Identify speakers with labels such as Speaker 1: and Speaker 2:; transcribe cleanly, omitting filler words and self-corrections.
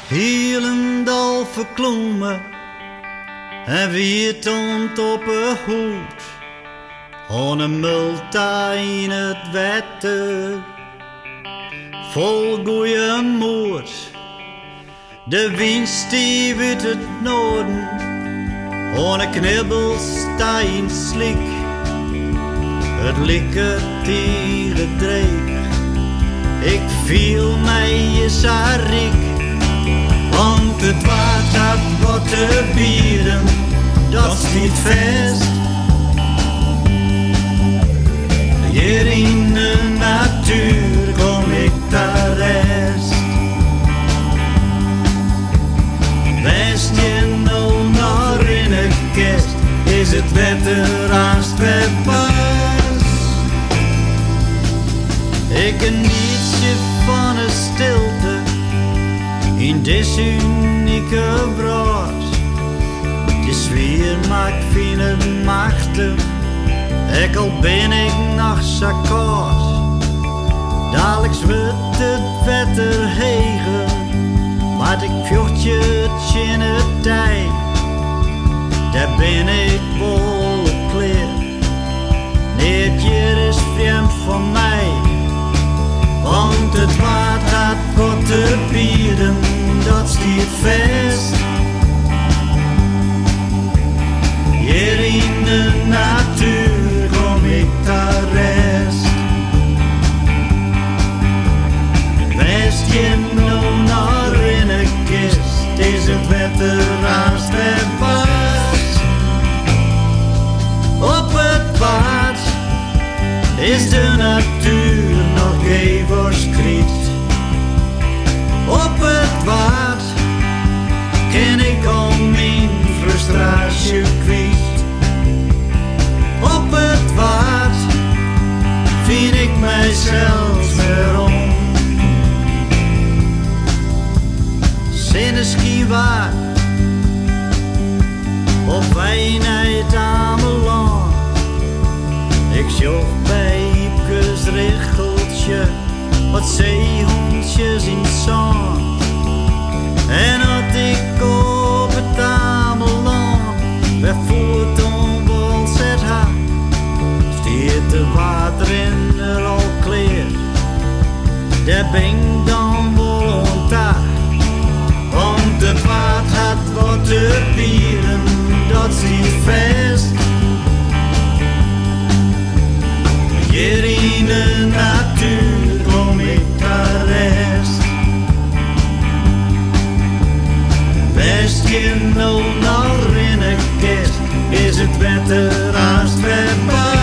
Speaker 1: Helendal verklommen en wie stond op een hoed. Aan een multa in het wetter, vol goeie moed. De wind stief uit het noorden, aan een knibbelsteen slik. Het likker tegen dreek, ik viel mij eens riek. Want het waard had wat te bieden, dat stiet vast. Hier in de natuur kom ik daar rest. West je nou naar in een kist, is het wetter haast weer pas. Ik geniet je van een stilte in deze unieke brood. De sfeer maakt vind het machtig, ik al ben ik nog zo koud. Dadelijks wordt het wetter hegen, maar ik vjocht je het in het tijd. Daar ben ik wel kleer, nee het hier is vreemd van mij. Want het waard had wat te bieden, dat stiet vast. Hier in de natuur kom ik daar rest. West je nou naar in een kist, is het wetter haast weer pas. Op het pad is de natuur nog even skriet. Op het waard ken ik al mijn frustratie kwijt. Op het waard vind ik mijzelf weer om. Zinneski waar op wijnheid Ameland. Ik zocht bij Iepkes richeltje wat zeehondjes in zand. En had ik op het Ameland weer voort om wal zet haar, stiert de water in er al kleer. Daar ben ik dan wel ontdaan, want het water had wat te bieden, dat stiert vast. Hier in de natuur kom ik daar rest. West je nou naar in een kist, is het wetter haast weer pas.